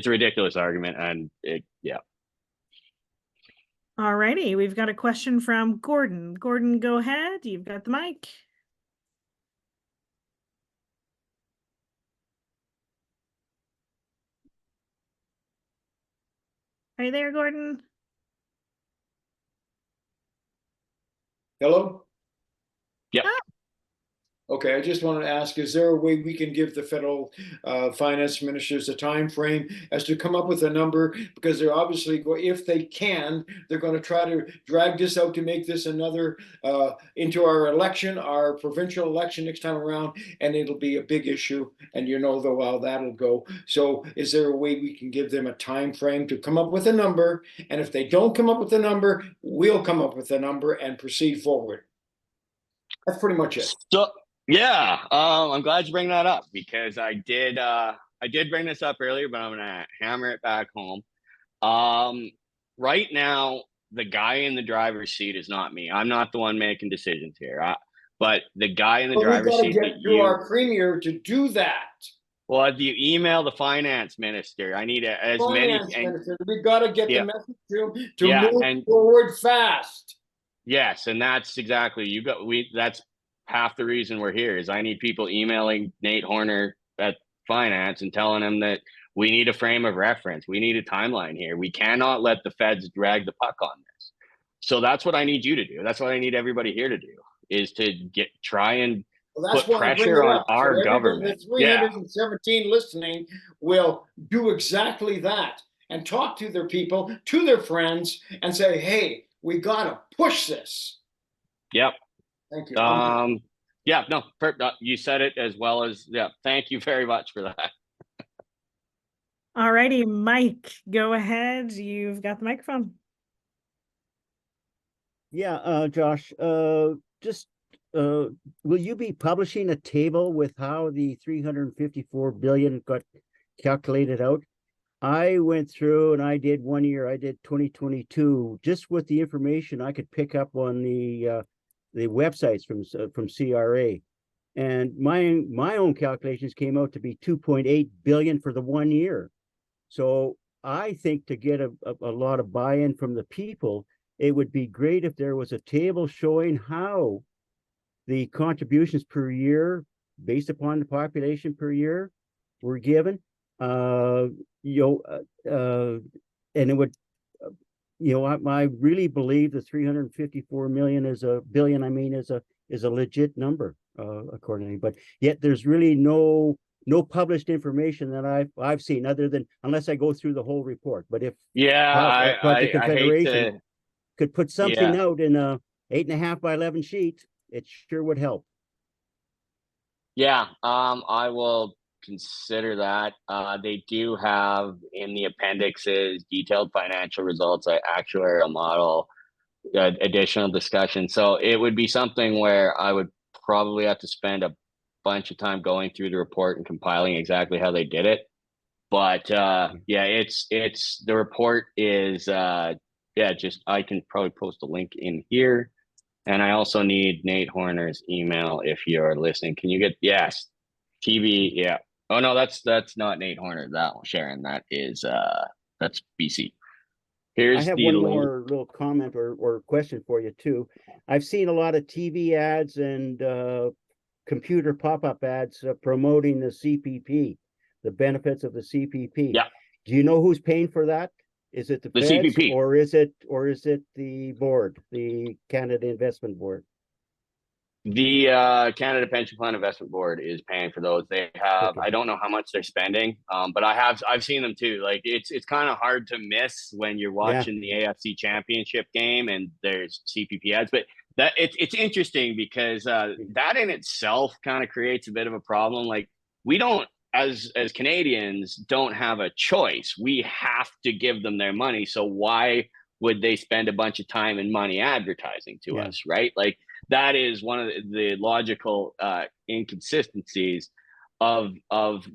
a ridiculous argument, and yeah. All righty, we've got a question from Gordon. Gordon, go ahead. You've got the mic. Are you there, Gordon? Hello? Yep. Okay, I just wanted to ask, is there a way we can give the federal finance ministers a time frame as to come up with a number? Because they're obviously, if they can, they're going to try to drag this out to make this another into our election, our provincial election next time around, and it'll be a big issue, and how that'll go. So is there a way we can give them a time frame to come up with a number? And if they don't come up with a number, we'll come up with a number and proceed forward. That's pretty much it. So, yeah, I'm glad you bring that up, because I did bring this up earlier, but I'm gonna hammer it back home. Right now, the guy in the driver's seat is not me. I'm not the one making decisions here. But the guy in the driver's seat. We've got to get through our premier to do that. Well, if you email the finance minister, I need We've got to get the message to move forward fast. Yes, and that's exactly that's half the reason we're here. Is I need people emailing Nate Horner at finance and telling him that we need a frame of reference. We need a timeline here. We cannot let the feds drag the puck on this. So that's what I need you to do. That's what I need everybody here to do, is to try and put pressure on our government. The 317 listening will do exactly that, and talk to their people, to their friends, and say, hey, we got to push this. Yep. Thank you. You said it as well as, thank you very much for that. All righty, Mike, go ahead. You've got the microphone. Yeah, Josh, will you be publishing a table with how the 354 billion got calculated out? I went through and I did 1 year, I did 2022, just with the information I could pick up on the websites from CRA, and my own calculations came out to be 2.8 billion for the 1 year. So I think to get a lot of buy-in from the people, it would be great if there was a table showing how the contributions per year, based upon the population per year, were given. And it would, I really believe the 354 million is a legit number, accordingly. But yet there's really no published information that I've seen, other than, unless I go through the whole report. But if Project Confederation could put something out in a 8.5 by 11 sheet, it sure would help. Yeah, I will consider that. They do have in the appendixes detailed financial results, actuarial model, additional discussion. So it would be something where I would probably have to spend a bunch of time going through the report and compiling exactly how they did it. But it's the report is just, I can probably post a link in here. And I also need Nate Horner's email if you're listening. Can you get, yes, TV, yeah. Oh no, that's not Nate Horner, that one, Sharon. That is that's BC. Here's I have one more little comment or question for you too. I've seen a lot of TV ads and computer pop-up ads promoting the CPP, the benefits of the CPP. Yeah. Do you know who's paying for that? Is it the feds, CPP, or is it the board, the Canada Investment Board? The Canada Pension Plan Investment Board is paying for those. They have, Okay. I don't know how much they're spending, but I've seen them too. Like it's kind of hard to miss when you're watching the AFC Championship game and there's CPP ads. But that it's interesting because that in itself kind of creates a bit of a problem. Like we don't, as Canadians, don't have a choice. We have to give them their money. So why would they spend a bunch of time and money advertising to us, right? Like that is one of the logical inconsistencies of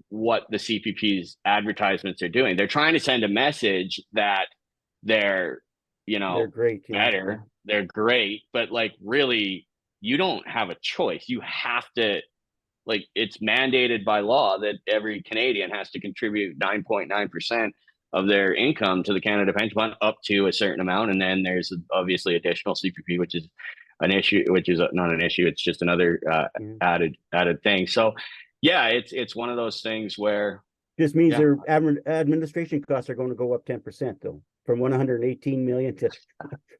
what the CPP's advertisements are doing. They're trying to send a message that they're great, better, they're great, but like really, you don't have a choice. You have to, like, it's mandated by law that every Canadian has to contribute 9.9% of their income to the Canada Pension Plan up to a certain amount. And then there's obviously additional CPP, which is an issue, which is not an issue. It's just another added thing. So yeah, it's one of those things where this means their administration costs are going to go up 10% though, from 118 million to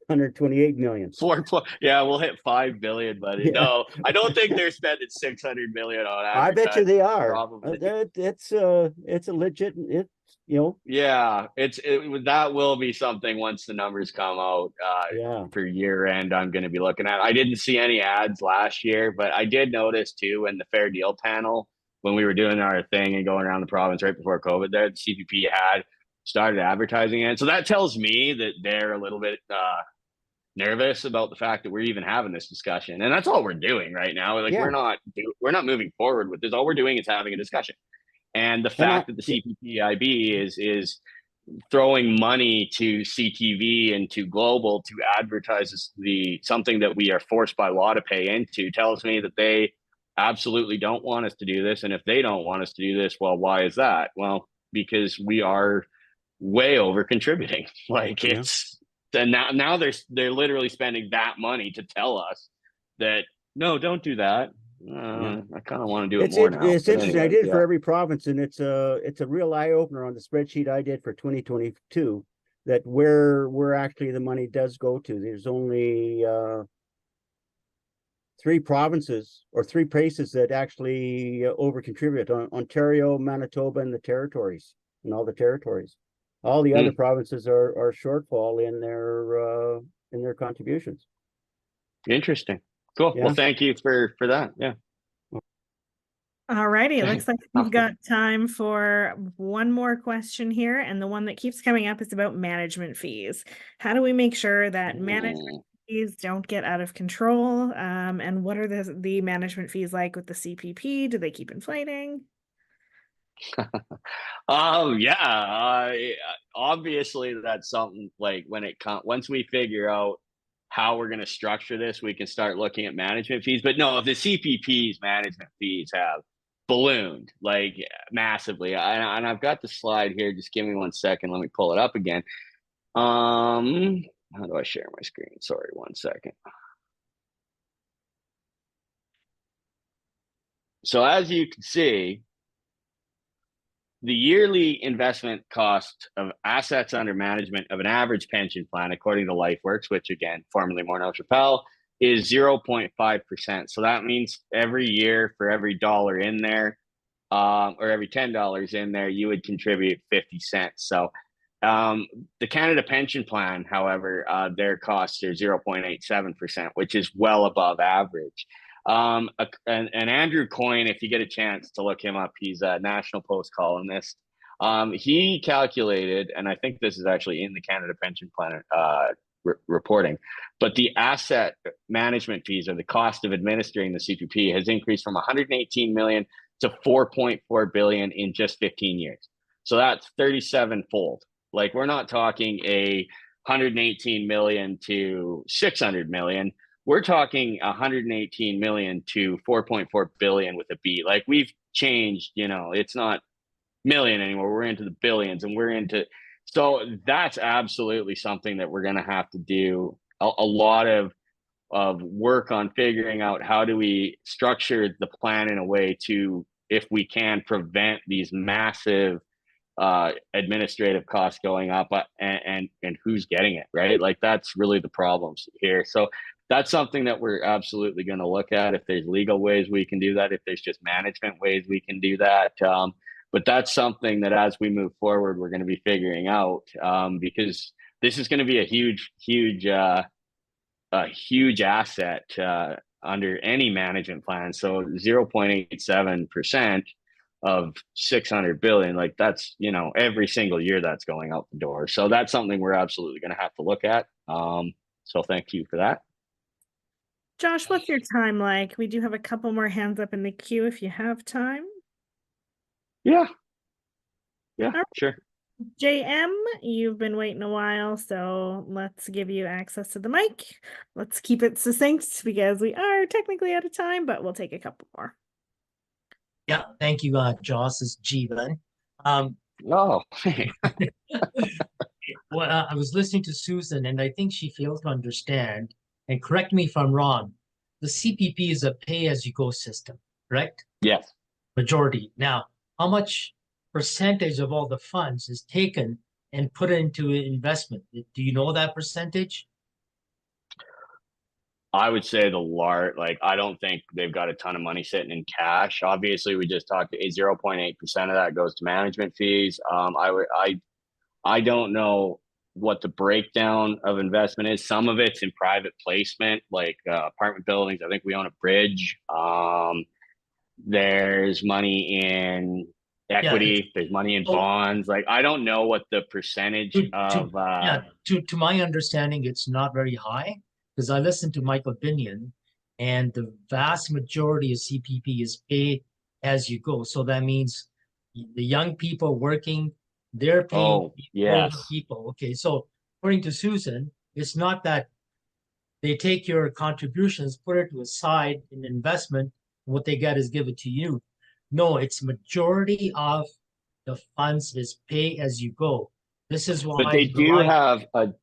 128 million. We'll hit 5 billion, but no, I don't think they're spending 600 million on I bet you they are. Probably. It's a legit. That will be something once the numbers come out for year end. I'm going to be looking at. I didn't see any ads last year, but I did notice too in the Fair Deal panel when we were doing our thing and going around the province right before COVID, there the CPP had started advertising it. So that tells me that they're a little bit nervous about the fact that we're even having this discussion, and that's all we're doing right now. Like we're not moving forward with this. All we're doing is having a discussion. And the fact that the CPPIB is throwing money to CTV and to Global to advertise something that we are forced by law to pay into tells me that they absolutely don't want us to do this. And if they don't want us to do this, well, why is that? Well, because we are way over contributing. Like and now they're literally spending that money to tell us that no, don't do that. I kind of want to do it more now. It's interesting. Anyway, I did it for every province, and it's a real eye opener on the spreadsheet I did for 2022 that where actually the money does go to. There's only 3 provinces or 3 places that actually over contribute: Ontario, Manitoba, and the territories, and all the territories. All the other provinces are shortfall in their contributions. Interesting. Cool. Well, thank you for that. Yeah. All righty. It looks like we've got time for one more question here. And the one that keeps coming up is about management fees. How do we make sure that management fees don't get out of control? And what are the management fees like with the CPP? Do they keep inflating? Obviously that's something like once we figure out how we're going to structure this, we can start looking at management fees. But no, if the CPP's management fees have ballooned like massively. And I've got the slide here. Just give me 1 second. Let me pull it up again. How do I share my screen? Sorry, 1 second. So as you can see, the yearly investment cost of assets under management of an average pension plan, according to LifeWorks, which again, formerly Morneau Chappelle, is 0.5%. So that means every year for every dollar in there, or every $10 in there, you would contribute 50 cents. So the Canada Pension Plan, however, their costs are 0.87%, which is well above average. And Andrew Coyne, if you get a chance to look him up, he's a National Post columnist. He calculated, and I think this is actually in the Canada Pension Plan reporting, but the asset management fees, or the cost of administering the CPP, has increased from 118 million to 4.4 billion in just 15 years. So that's 37-fold. Like, we're not talking a 118 million to 600 million. We're talking 118 million to 4.4 billion with a B. Like, we've changed, it's not million anymore. We're into the billions, and so that's absolutely something that we're going to have to do a lot of work on, figuring out how do we structure the plan in a way to, if we can, prevent these massive administrative costs going up, and who's getting it, right? Like, that's really the problems here. So that's something that we're absolutely going to look at. If there's legal ways we can do that, if there's just management ways we can do that. But that's something that as we move forward, we're going to be figuring out, because this is going to be a huge asset under any management plan. So 0.87% of 600 billion, like, that's, every single year that's going out the door. So that's something we're absolutely going to have to look at. So thank you for that. Josh, what's your time like? We do have a couple more hands up in the queue if you have time. Yeah, right. Sure. JM, you've been waiting a while, so let's give you access to the mic. Let's keep it succinct because we are technically out of time, but we'll take a couple more. Yeah, thank you, Josh. This is Jeevan. Well, I was listening to Susan, and I think she fails to understand, and correct me if I'm wrong, the CPP is a pay-as-you-go system, correct? Yes. Majority. Now, how much percentage of all the funds is taken and put into investment? Do you know that percentage? I would say I don't think they've got a ton of money sitting in cash. Obviously, we just talked 0.8% of that goes to management fees. I don't know what the breakdown of investment is. Some of it's in private placement, like apartment buildings. I think we own a bridge. There's money in equity. There's money in bonds. Like, I don't know what the percentage of. To my understanding, it's not very high, because I listened to Michael Binion, and the vast majority of CPP is pay as you go. So that means the young people working, they're paying older people. Okay, so according to Susan, it's not that they take your contributions, put it to a side in investment, what they get is given to you. No, it's majority of the funds is pay as you go. This is why. But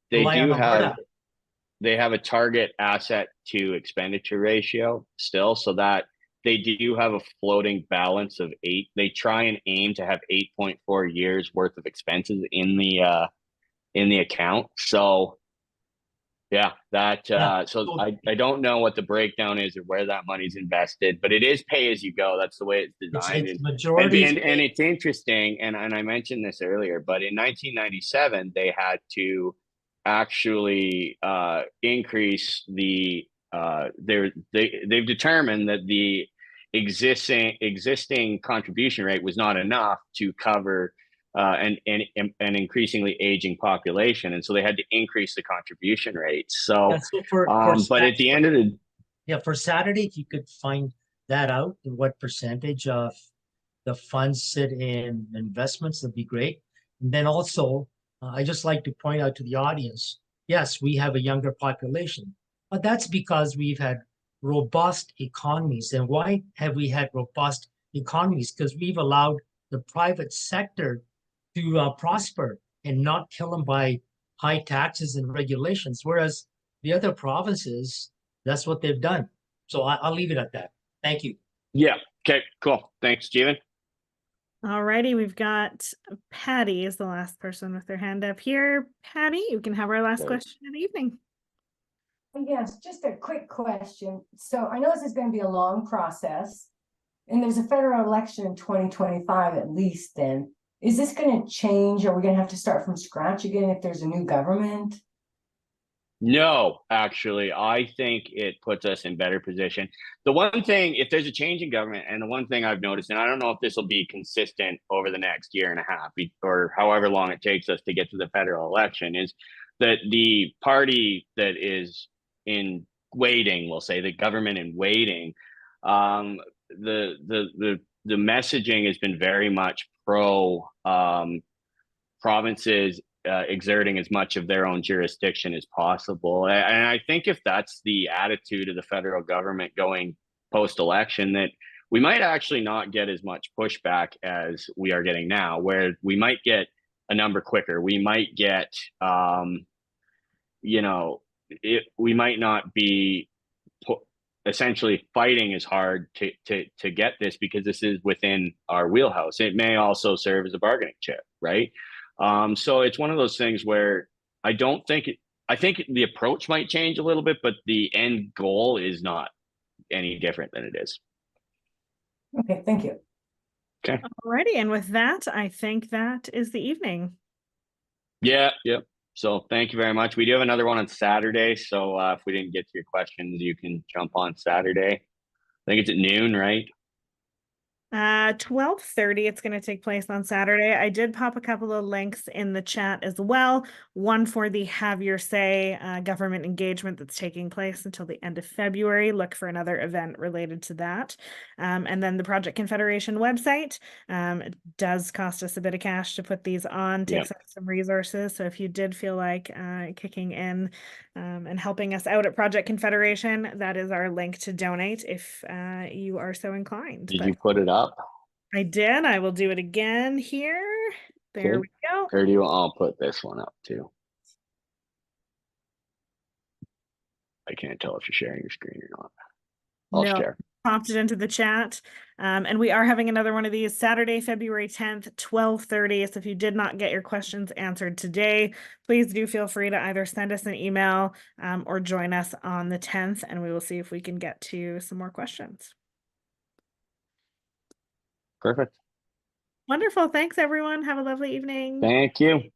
they have a target asset to expenditure ratio still, so that they do have a floating balance of 8. They try and aim to have 8.4 years worth of expenses in the account. So yeah, so I don't know what the breakdown is or where that money's invested, but it is pay as you go. That's the way it's designed. It's majority and it's interesting, and I mentioned this earlier, but in 1997 they had to actually increase the they've determined that the existing contribution rate was not enough to cover an increasingly aging population, and so they had to increase the contribution rate. So, but at the end of the for Saturday, if you could find that out, what percentage of the funds sit in investments, that'd be great. And then also, I just like to point out to the audience, yes, we have a younger population, but that's because we've had robust economies. And why have we had robust economies because we've allowed the private sector to prosper and not kill them by high taxes and regulations. Whereas the other provinces, that's what they've done. So I'll leave it at that. Thank you. Yeah. Okay, cool. Thanks, Stephen. Alrighty, we've got Patty is the last person with their hand up here. Patty, you can have our last Great. question of the evening. Yes, just a quick question. So I know this is going to be a long process, and there's a federal election in 2025 at least then. Is this going to change? Are we going to have to start from scratch again if there's a new government? No, actually, I think it puts us in better position. The one thing, if there's a change in government, and the one thing I've noticed, and I don't know if this will be consistent over the next year and a half or however long it takes us to get to the federal election, is that the party that is in waiting, we'll say the government in waiting, the messaging has been very much pro provinces exerting as much of their own jurisdiction as possible. And I think if that's the attitude of the federal government going post-election, that we might actually not get as much pushback as we are getting now, where we might get a number quicker. We might get, we might not be essentially fighting as hard to get this because this is within our wheelhouse. It may also serve as a bargaining chip, right? So it's one of those things where I think the approach might change a little bit, but the end goal is not any different than it is. Okay, thank you. Okay. Alrighty, and with that, I think that is the evening. Yeah. So thank you very much. We do have another one on Saturday. So if we didn't get to your questions, you can jump on Saturday. I think it's at noon, right? 12:30 it's going to take place on Saturday. I did pop a couple of links in the chat as well. One for the Have Your Say government engagement that's taking place until the end of February. Look for another event related to that. And then the Project Confederation website. It does cost us a bit of cash to put these on, takes up some resources. So if you did feel like kicking in and helping us out at Project Confederation, that is our link to donate if you are so inclined. Did you put it up? I did. I will do it again here. There Okay. we go. Or do you? I'll put this one up too. I can't tell if you're sharing your screen or not. I'll share. Popped it into the chat. And we are having another one of these Saturday, February 10th, 12:30. So if you did not get your questions answered today, please do feel free to either send us an email or join us on the 10th, and we will see if we can get to some more questions. Perfect. Wonderful. Thanks, everyone. Have a lovely evening. Thank you.